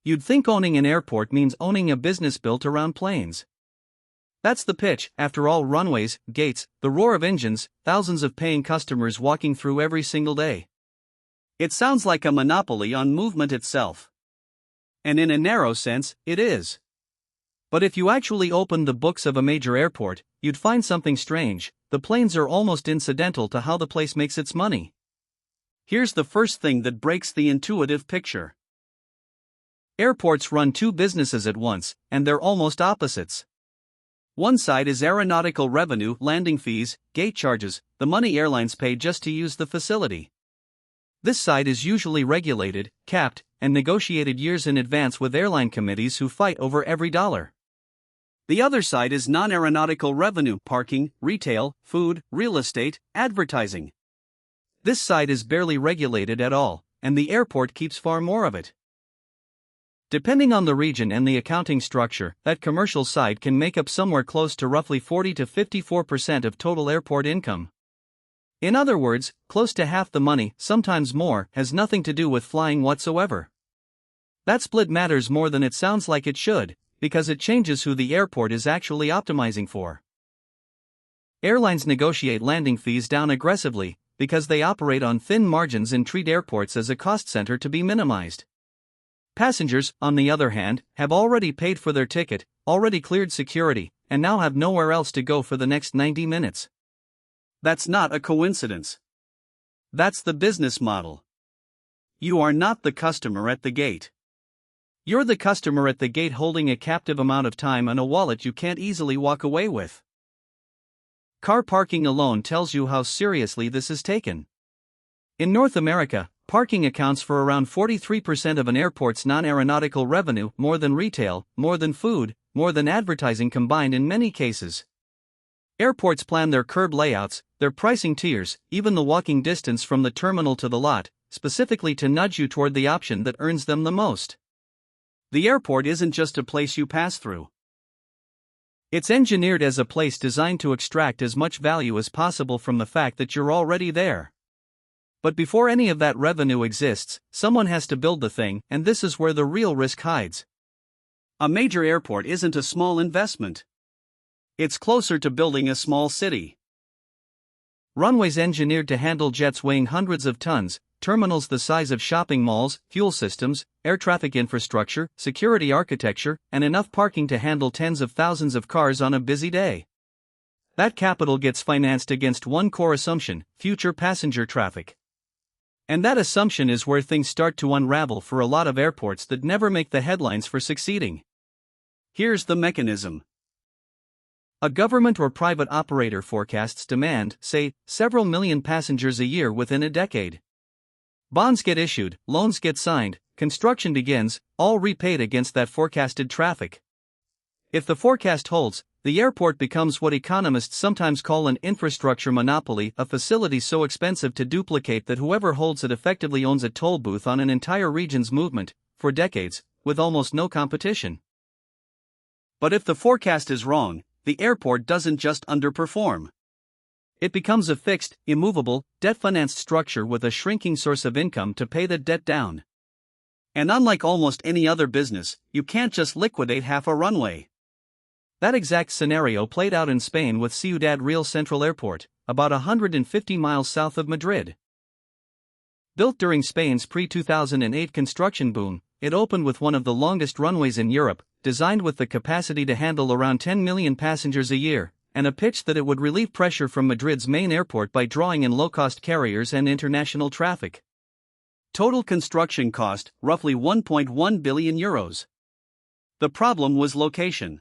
You'd think owning an airport means owning a business built around planes. That's the pitch. After all, runways, gates, the roar of engines, thousands of paying customers walking through every single day. It sounds like a monopoly on movement itself. And in a narrow sense, it is. But if you actually opened the books of a major airport, you'd find something strange. The planes are almost incidental to how the place makes its money. Here's the first thing that breaks the intuitive picture. Airports run two businesses at once, and they're almost opposites. One side is aeronautical revenue, landing fees, gate charges, the money airlines pay just to use the facility. This side is usually regulated, capped, and negotiated years in advance with airline committees who fight over every dollar. The other side is non-aeronautical revenue, parking, retail, food, real estate, advertising. This side is barely regulated at all, and the airport keeps far more of it. Depending on the region and the accounting structure, that commercial side can make up somewhere close to roughly 40 to 54% of total airport income. In other words, close to half the money, sometimes more, has nothing to do with flying whatsoever. That split matters more than it sounds like it should, because it changes who the airport is actually optimizing for. Airlines negotiate landing fees down aggressively, because they operate on thin margins and treat airports as a cost center to be minimized. Passengers, on the other hand, have already paid for their ticket, already cleared security, and now have nowhere else to go for the next 90 minutes. That's not a coincidence. That's the business model. You are not the customer at the gate. You're the customer at the gate holding a captive amount of time and a wallet you can't easily walk away with. Car parking alone tells you how seriously this is taken. In North America, parking accounts for around 43% of an airport's non-aeronautical revenue, more than retail, more than food, more than advertising combined in many cases. Airports plan their curb layouts, their pricing tiers, even the walking distance from the terminal to the lot, specifically to nudge you toward the option that earns them the most. The airport isn't just a place you pass through. It's engineered as a place designed to extract as much value as possible from the fact that you're already there. But before any of that revenue exists, someone has to build the thing, and this is where the real risk hides. A major airport isn't a small investment. It's closer to building a small city. Runways engineered to handle jets weighing hundreds of tons, terminals the size of shopping malls, fuel systems, air traffic infrastructure, security architecture, and enough parking to handle tens of thousands of cars on a busy day. That capital gets financed against one core assumption: future passenger traffic. And that assumption is where things start to unravel for a lot of airports that never make the headlines for succeeding. Here's the mechanism. A government or private operator forecasts demand, say, several million passengers a year within a decade. Bonds get issued, loans get signed, construction begins, all repaid against that forecasted traffic. If the forecast holds, the airport becomes what economists sometimes call an infrastructure monopoly, a facility so expensive to duplicate that whoever holds it effectively owns a toll booth on an entire region's movement, for decades, with almost no competition. But if the forecast is wrong, the airport doesn't just underperform. It becomes a fixed, immovable, debt-financed structure with a shrinking source of income to pay the debt down. And unlike almost any other business, you can't just liquidate half a runway. That exact scenario played out in Spain with Ciudad Real Central Airport, about 150 miles south of Madrid. Built during Spain's pre-2008 construction boom, it opened with one of the longest runways in Europe, designed with the capacity to handle around 10 million passengers a year, and a pitch that it would relieve pressure from Madrid's main airport by drawing in low-cost carriers and international traffic. Total construction cost, roughly €1.1 billion. The problem was location.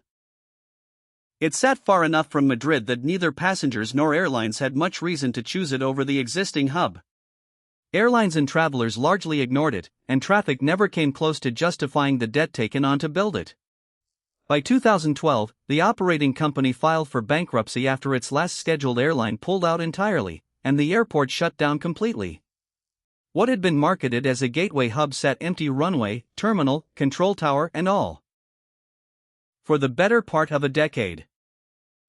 It sat far enough from Madrid that neither passengers nor airlines had much reason to choose it over the existing hub. Airlines and travelers largely ignored it, and traffic never came close to justifying the debt taken on to build it. By 2012, the operating company filed for bankruptcy after its last scheduled airline pulled out entirely, and the airport shut down completely. What had been marketed as a gateway hub sat empty: runway, terminal, control tower, and all. For the better part of a decade.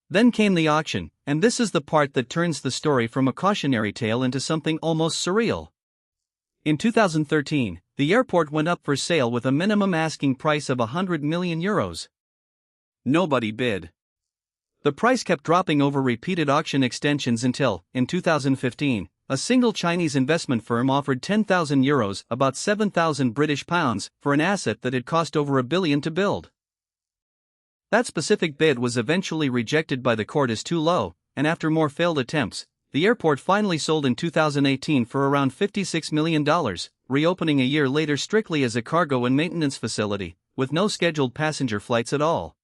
Then came the auction, and this is the part that turns the story from a cautionary tale into something almost surreal. In 2013, the airport went up for sale with a minimum asking price of €100 million. Nobody bid. The price kept dropping over repeated auction extensions until, in 2015, a single Chinese investment firm offered €10,000, about £7,000, for an asset that had cost over $1 billion to build. That specific bid was eventually rejected by the court as too low, and after more failed attempts, the airport finally sold in 2018 for around $56 million, reopening a year later strictly as a cargo and maintenance facility, with no scheduled passenger flights at all.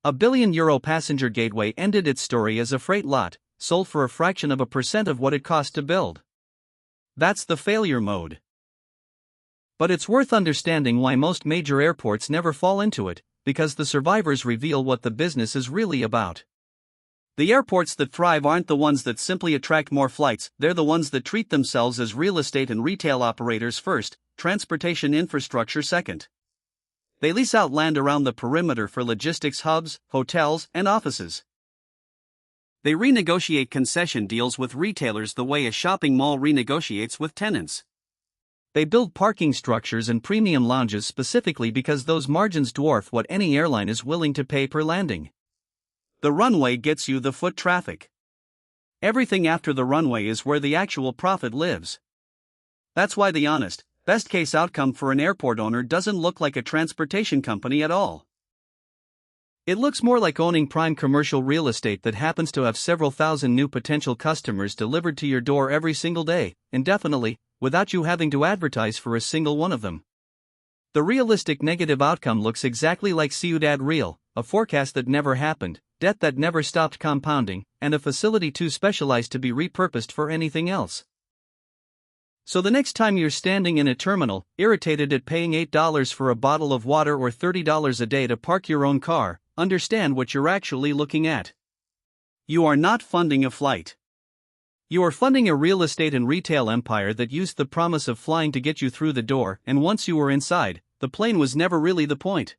A €1 billion passenger gateway ended its story as a freight lot, sold for a fraction of a percent of what it cost to build. That's the failure mode. But it's worth understanding why most major airports never fall into it, because the survivors reveal what the business is really about. The airports that thrive aren't the ones that simply attract more flights, they're the ones that treat themselves as real estate and retail operators first, transportation infrastructure second. They lease out land around the perimeter for logistics hubs, hotels, and offices. They renegotiate concession deals with retailers the way a shopping mall renegotiates with tenants. They build parking structures and premium lounges specifically because those margins dwarf what any airline is willing to pay per landing. The runway gets you the foot traffic. Everything after the runway is where the actual profit lives. That's why the honest, best case outcome for an airport owner doesn't look like a transportation company at all. It looks more like owning prime commercial real estate that happens to have several thousand new potential customers delivered to your door every single day, indefinitely, without you having to advertise for a single one of them. The realistic negative outcome looks exactly like Ciudad Real, a forecast that never happened, debt that never stopped compounding, and a facility too specialized to be repurposed for anything else. So the next time you're standing in a terminal, irritated at paying $8 for a bottle of water or $30 a day to park your own car, understand what you're actually looking at. You are not funding a flight. You are funding a real estate and retail empire that used the promise of flying to get you through the door, and once you were inside, the plane was never really the point.